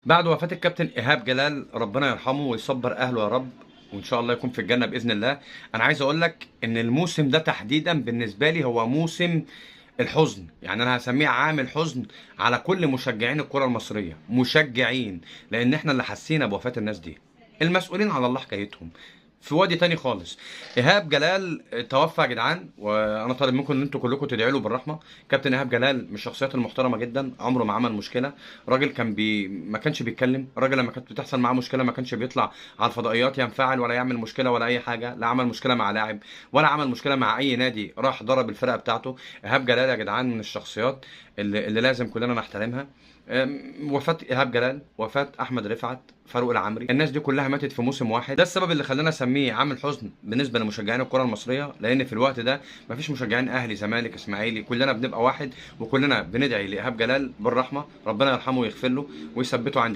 بعد وفاة الكابتن إيهاب جلال، ربنا يرحمه ويصبر أهله يا رب، وإن شاء الله يكون في الجنة بإذن الله. أنا عايز أقول لك إن الموسم ده تحديدا بالنسبة لي هو موسم الحزن، يعني أنا هسميه عام الحزن على كل مشجعين الكرة المصرية، مشجعين، لأن إحنا اللي حسينا بوفاة الناس دي. المسؤولين على الله حكايتهم في وادي تاني خالص. ايهاب جلال توفى يا جدعان، وانا طالب منكم ان انتوا كلكم تدعوا له بالرحمه. كابتن ايهاب جلال من الشخصيات المحترمه جدا، عمره ما عمل مشكله. راجل كان ما كانش بيتكلم. راجل لما كانت بتحصل معاه مشكله ما كانش بيطلع على الفضائيات ينفعل ولا يعمل مشكله ولا اي حاجه. لا عمل مشكله مع لاعب ولا عمل مشكله مع اي نادي راح ضرب الفرقه بتاعته. ايهاب جلال يا جدعان من الشخصيات اللي لازم كلنا نحترمها. وفاة إيهاب جلال، وفاة أحمد رفعت، فاروق العمري، الناس دي كلها ماتت في موسم واحد. ده السبب اللي خلانا نسميه عام الحزن بالنسبة لمشجعين الكرة المصرية، لأن في الوقت ده مفيش مشجعين أهلي زمالك إسماعيلي، كلنا بنبقى واحد، وكلنا بندعي لإيهاب جلال بالرحمة، ربنا يرحمه ويغفر له ويثبته عند